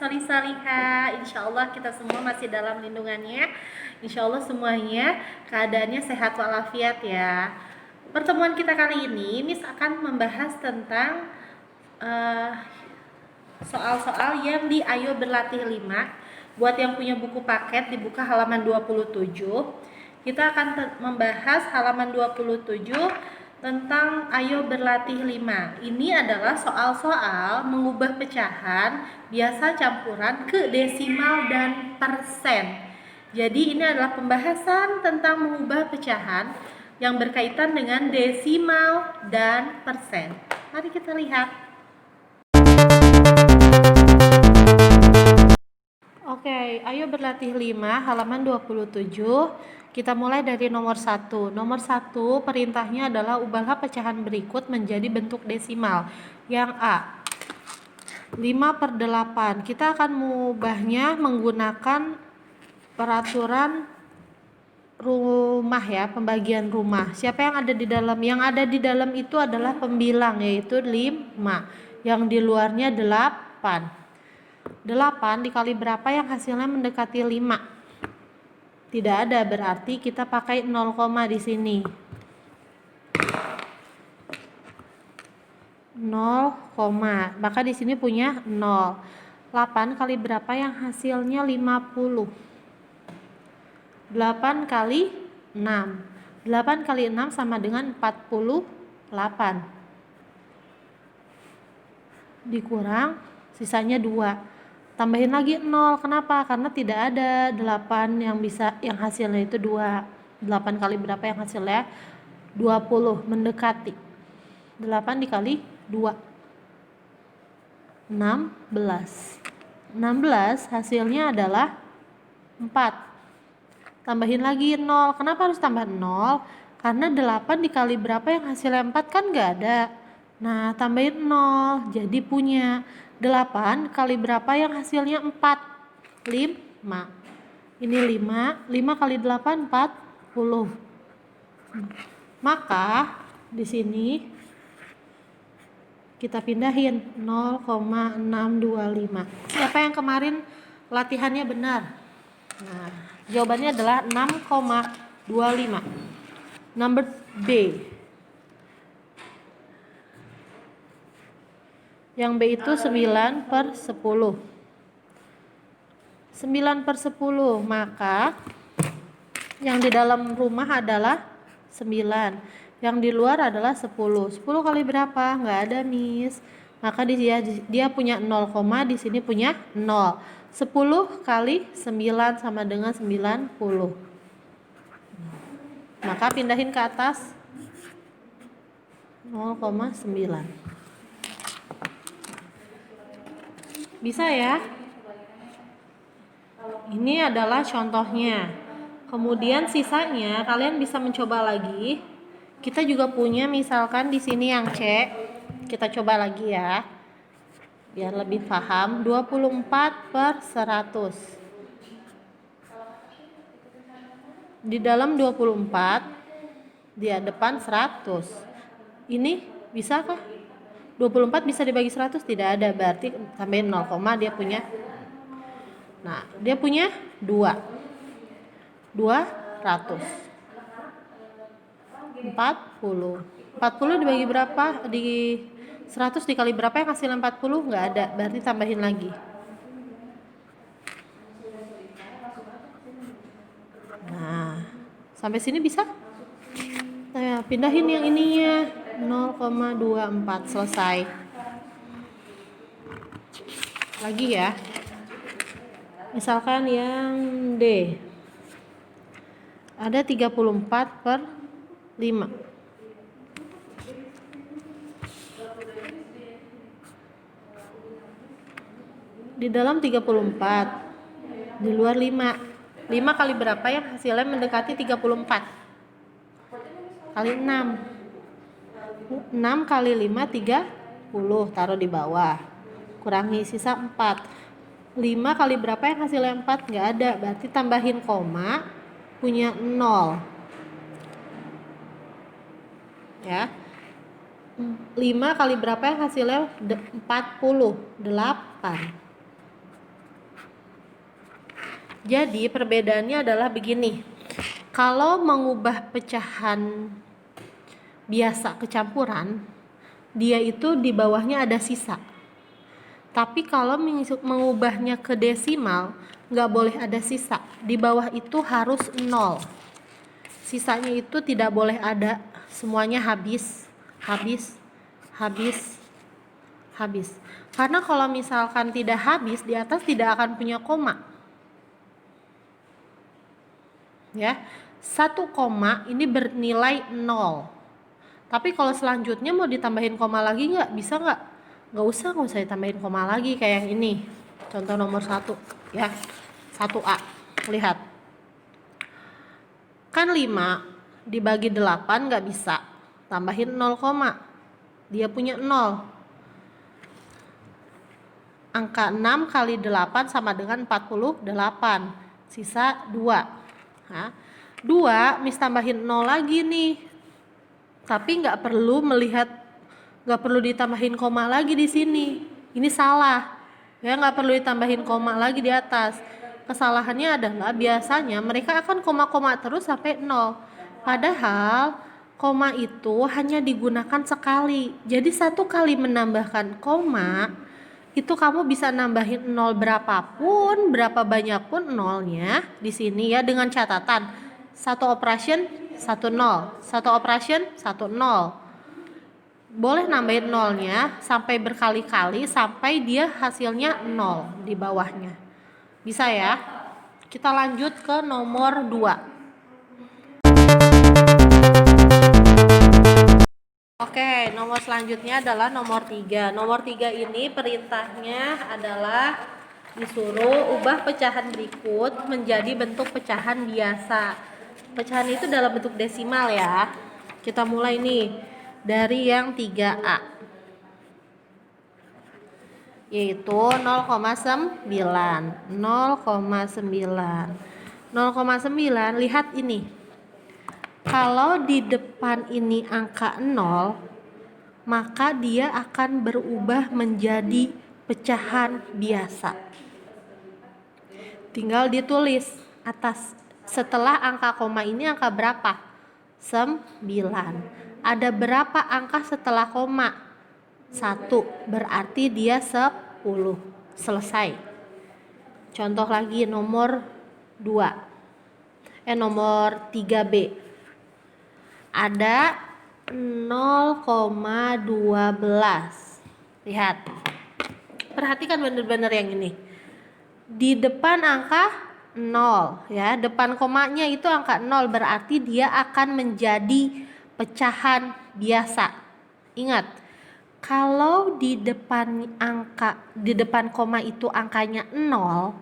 salih-salihah. Insya Allah kita semua masih dalam lindungannya. Insya Allah semuanya keadaannya sehat walafiat ya. Pertemuan kita kali ini Miss akan membahas tentang soal-soal yang di Ayo Berlatih 5. Buat yang punya buku paket dibuka halaman 27. Kita akan membahas halaman 27 tentang Ayo Berlatih 5. Ini adalah soal-soal mengubah pecahan biasa campuran ke desimal dan persen. Jadi ini adalah pembahasan tentang mengubah pecahan yang berkaitan dengan desimal dan persen. Mari kita lihat. Oke, ayo berlatih 5 halaman 27. Kita mulai dari nomor 1. Nomor 1 perintahnya adalah ubahlah pecahan berikut menjadi bentuk desimal. Yang A, 5/8. Kita akan mengubahnya menggunakan peraturan rumah ya, pembagian rumah. Siapa yang ada di dalam? Yang ada di dalam itu adalah pembilang, yaitu 5. Yang di luarnya 8. 8 dikali berapa yang hasilnya mendekati 5? Tidak ada, berarti kita pakai 0, di sini. 0, maka di sini punya 0. 8 kali berapa yang hasilnya 50? 8 kali 6. 8 kali 6 sama dengan 48. Dikurang sisanya 2. Tambahin lagi 0. Kenapa? Karena tidak ada 8 yang hasilnya itu 2. 8 kali berapa yang hasilnya? 20, mendekati. 8 dikali 2. 16. 16 hasilnya adalah 4. Tambahin lagi 0. Kenapa harus tambah 0? Karena 8 dikali berapa yang hasilnya 4 kan nggak ada. Nah, tambahin 0. Jadi punya 8 kali berapa yang hasilnya 4? 5. Ini 5. 5 kali 8, 40. Maka di sini kita pindahin 0,625. Siapa yang kemarin latihannya benar? Nah, jawabannya adalah 6,25. Number B. Yang B itu 9/10. 9/10, maka yang di dalam rumah adalah 9. Yang di luar adalah 10. 10 kali berapa? Nggak ada, Miss. Maka dia punya 0, di sini punya 0. 10 kali 9 sama dengan 90. Maka pindahin ke atas 0,9. Bisa ya? Ini adalah contohnya. Kemudian sisanya kalian bisa mencoba lagi. Kita juga punya misalkan di sini yang C. Kita coba lagi ya. Biar lebih paham. 24/100. Di dalam 24 di depan 100. Ini bisakah? 24 bisa dibagi 100? Tidak ada, berarti tambahin 0, dia punya. Nah, dia punya 2. 200. 40. 40 dibagi berapa? Di 100 dikali berapa yang hasilnya 40? Nggak ada, berarti tambahin lagi. Nah, sampai sini bisa? Nah, pindahin yang ininya. 0,24, selesai. Lagi ya. Misalkan yang D. Ada 34/5. Di dalam 34, di luar 5. 5 kali berapa yang hasilnya mendekati 34? Kali 6. 6 kali 5, 30. Taruh di bawah. Kurangi sisa 4. 5 kali berapa yang hasilnya 4? Nggak ada. Berarti tambahin koma. Punya 0. Ya. 5 kali berapa yang hasilnya 48? Jadi perbedaannya adalah begini. Kalau mengubah pecahan biasa ke campuran, dia itu di bawahnya ada sisa. Tapi kalau mengubahnya ke desimal, nggak boleh ada sisa. Di bawah itu harus 0. Sisanya itu tidak boleh ada. Semuanya habis, habis, habis, habis. Karena kalau misalkan tidak habis, di atas tidak akan punya koma. Ya, 1 koma ini bernilai 0. Tapi kalau selanjutnya mau ditambahin koma lagi nggak? Bisa nggak? Nggak usah ditambahin koma lagi kayak yang ini. Contoh nomor 1 ya. 1A. Lihat. Kan 5 dibagi 8 nggak bisa. Tambahin 0 koma. Dia punya 0. Angka 6 kali 8 sama dengan 48. Sisa 2. Nah, 2 Miss tambahin 0 lagi nih. Tapi nggak perlu ditambahin koma lagi di sini. Ini salah. Ya, nggak perlu ditambahin koma lagi di atas. Kesalahannya adalah biasanya mereka akan koma-koma terus sampai 0. Padahal koma itu hanya digunakan sekali. Jadi 1 kali menambahkan koma, itu kamu bisa nambahin 0 berapapun, berapa banyak pun nolnya di sini ya, dengan catatan 1 operation 1 0, 1 operation 1 0. Boleh nambahin nolnya sampai berkali-kali sampai dia hasilnya 0 di bawahnya. Bisa ya? Kita lanjut ke nomor 2. Oke, nomor selanjutnya adalah nomor 3. Nomor 3 ini perintahnya adalah disuruh ubah pecahan berikut menjadi bentuk pecahan biasa. Pecahan itu dalam bentuk desimal ya. Kita mulai nih dari yang 3A. Yaitu 0,9. 0,9. 0,9, lihat ini. Kalau di depan ini angka 0, maka dia akan berubah menjadi pecahan biasa. Tinggal ditulis atas. Setelah angka koma ini angka berapa? 9. Ada berapa angka setelah koma? 1. Berarti dia 10. Selesai. Contoh lagi nomor 2. Nomor 3B. Ada 0,12. Lihat. Perhatikan benar-benar yang ini. Di depan angka 0 ya, depan komanya itu angka 0, berarti dia akan menjadi pecahan biasa. Ingat, kalau di depan koma itu angkanya 0,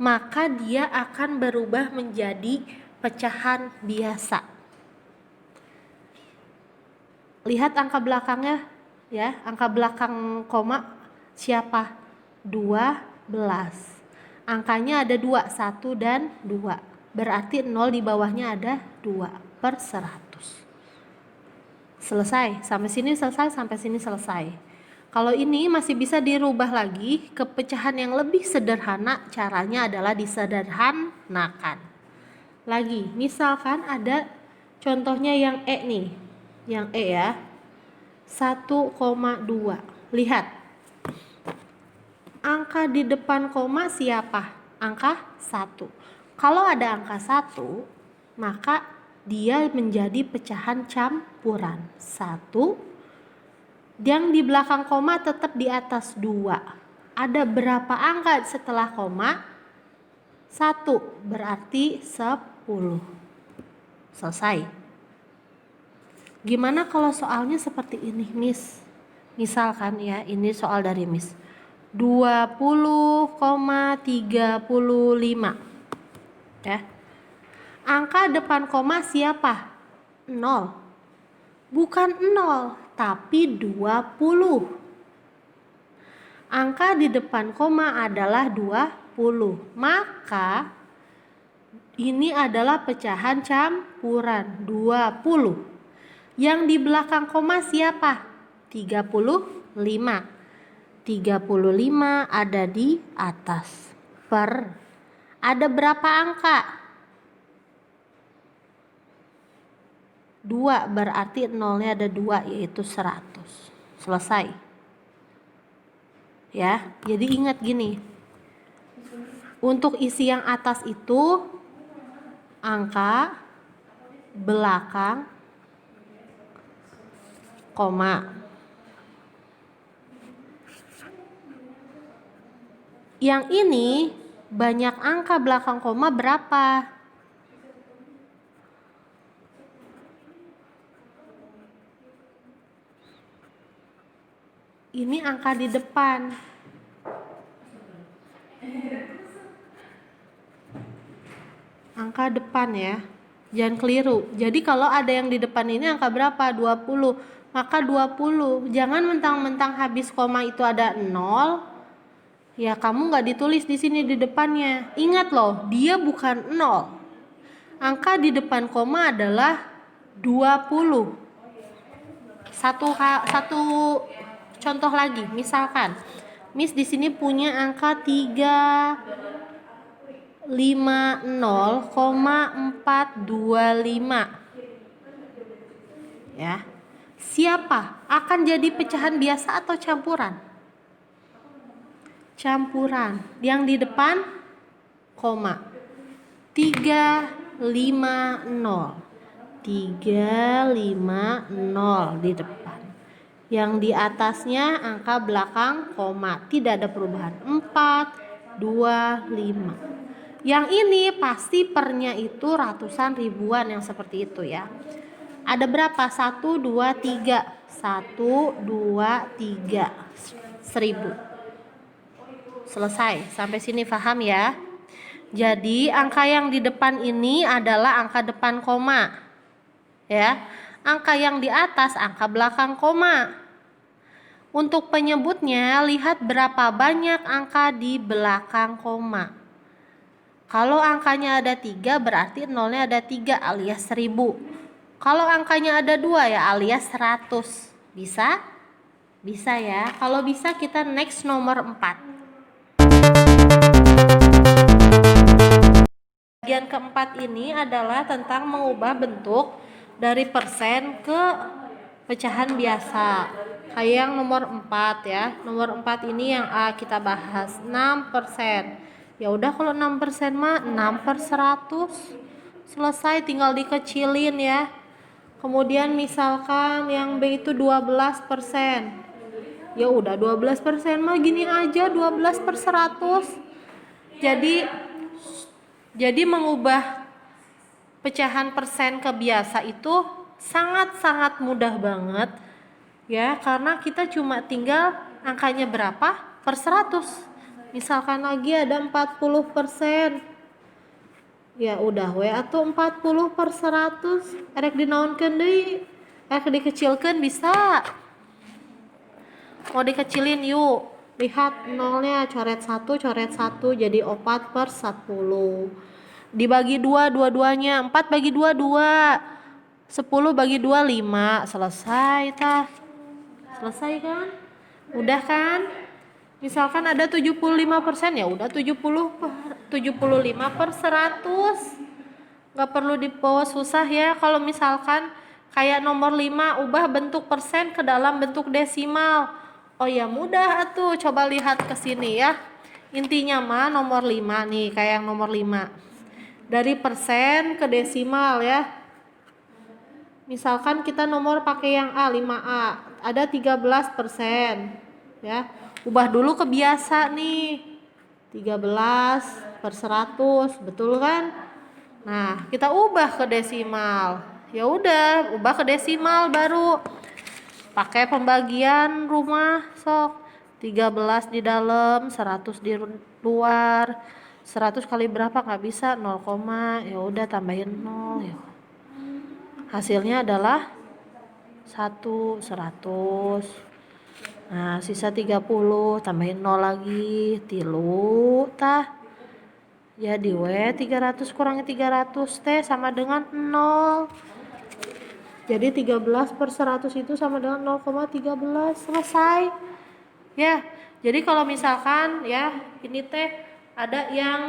maka dia akan berubah menjadi pecahan biasa. Lihat angka belakangnya ya, angka belakang koma siapa? 12. Angkanya ada 2, 1 dan 2. Berarti 0 di bawahnya ada 2/100. Selesai, sampai sini selesai, sampai sini selesai. Kalau ini masih bisa dirubah lagi ke pecahan yang lebih sederhana, caranya adalah disederhanakan. Lagi, misalkan ada contohnya yang E nih. Yang E ya, 1,2. Lihat, angka di depan koma siapa? Angka 1. Kalau ada angka 1, maka dia menjadi pecahan campuran. 1. Yang di belakang koma tetap di atas 2. Ada berapa angka setelah koma? 1. Berarti 10. Selesai. Gimana kalau soalnya seperti ini, Miss? Misalkan ya, ini soal dari Miss. 20,35. Ya. Angka depan koma siapa? 0. Bukan 0, tapi 20. Angka di depan koma adalah 20. Maka ini adalah pecahan campuran 20. Yang di belakang koma siapa? 35. 35 ada di atas. Per Ada berapa angka? 2, berarti nolnya ada 2, yaitu 100. Selesai. Ya, jadi ingat gini. Untuk isi yang atas itu angka, belakang, koma. Yang ini banyak angka belakang koma berapa? Ini angka di depan. Angka depan ya. Jangan keliru. Jadi kalau ada yang di depan ini angka berapa? 20. Maka 20. Jangan mentang-mentang habis koma itu ada 0. Ya kamu nggak ditulis di sini di depannya. Ingat loh, dia bukan 0. Angka di depan koma adalah 20. Satu contoh lagi, misalkan Miss di sini punya angka 350,425. Ya. Siapa akan jadi pecahan biasa atau campuran? Campuran. Yang di depan koma. 350. 350 di depan. Yang di atasnya angka belakang koma, tidak ada perubahan. 425. Yang ini pasti pernya itu ratusan ribuan yang seperti itu ya. Ada berapa? 1, 2, 3. 1, 2, 3. 1000. Selesai. Sampai sini paham ya? Jadi angka yang di depan ini adalah angka depan koma. Ya. Angka yang di atas angka belakang koma. Untuk penyebutnya, lihat berapa banyak angka di belakang koma. Kalau angkanya ada 3 berarti nolnya ada 3 alias 1000. Kalau angkanya ada 2 ya alias 100. Bisa? Bisa ya. Kalau bisa kita next nomor 4. Bagian keempat ini adalah tentang mengubah bentuk dari persen ke pecahan biasa. Kayak yang nomor 4 ya. Nomor 4 ini yang kita bahas 6%. Ya udah kalau 6% mah 6/100. Selesai, tinggal dikecilin ya. Kemudian misalkan yang B itu 12%. Ya udah 12% mah gini aja 12/100. Jadi mengubah pecahan persen ke biasa itu sangat-sangat mudah banget ya, karena kita cuma tinggal angkanya berapa per 100. Misalkan lagi ada 40%. Ya udah we atau 40/100 erek dinaonkeun deui, erek dikecilkan bisa. Mau dikecilin yuk. Lihat nolnya, coret 1 jadi 4/10. Dibagi 2 dua-duanya, 4 bagi 2 2. 10 bagi 2 5. Selesai tah. Selesai kan? Udah kan? Misalkan ada 75% ya udah 75/100. Gak perlu dibawa susah ya. Kalau misalkan kayak nomor 5 ubah bentuk persen ke dalam bentuk desimal. Oh ya mudah atuh, coba lihat ke sini ya. Intinya mah nomor 5 nih, kayak yang nomor 5. Dari persen ke desimal ya. Misalkan kita nomor pakai yang A, 5A, ada 13% ya. Ubah dulu ke biasa nih. 13/100, betul kan? Nah, kita ubah ke desimal. Ya udah, ubah ke desimal baru. Pakai pembagian rumah sok. 13 di dalam, 100 di luar. 100 kali berapa nggak bisa 0, ya udah tambahin 0 ya. Hasilnya adalah 100. Nah, sisa 30 tambahin 0 lagi, 3 tah. Jadi 300 kurangi 300 teh sama dengan 0. Jadi 13/100 itu sama dengan 0,13. Selesai. Ya. Jadi kalau misalkan ya ini teh ada yang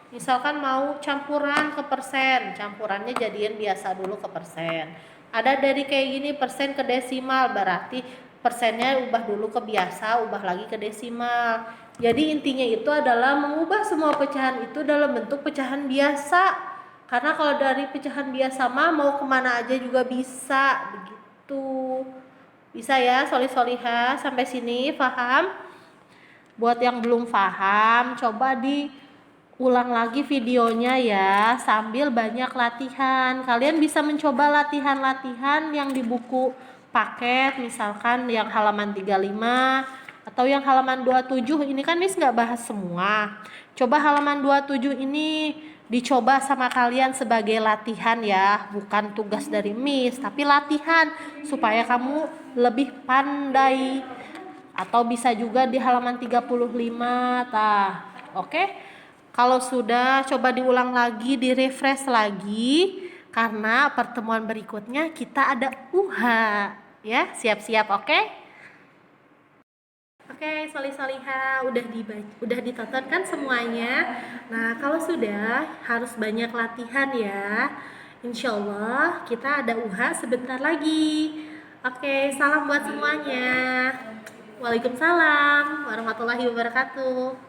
Misalkan mau campuran ke persen, campurannya jadiin biasa dulu ke persen. Ada dari kayak gini persen ke desimal, berarti persennya ubah dulu ke biasa, ubah lagi ke desimal. Jadi intinya itu adalah mengubah semua pecahan itu dalam bentuk pecahan biasa. Karena kalau dari pecahan biasa mah mau kemana aja juga bisa, begitu. Bisa ya, solih-solihah sampai sini paham? Buat yang belum paham, coba diulang lagi videonya ya, sambil banyak latihan. Kalian bisa mencoba latihan-latihan yang di buku paket, misalkan yang halaman 35 atau yang halaman 27. Ini kan Miss nggak bahas semua. Coba halaman 27 ini dicoba sama kalian sebagai latihan ya, bukan tugas dari Miss, tapi latihan supaya kamu lebih pandai. Atau bisa juga di halaman 35 tah. Oke. Kalau sudah, coba diulang lagi, di-refresh lagi karena pertemuan berikutnya kita ada UHA ya. Siap-siap, oke? Oke, solih-soliha udah ditonton kan semuanya. Nah, kalau sudah harus banyak latihan ya. Insya Allah kita ada UHA sebentar lagi. Oke, salam buat semuanya. Waalaikumsalam warahmatullahi wabarakatuh.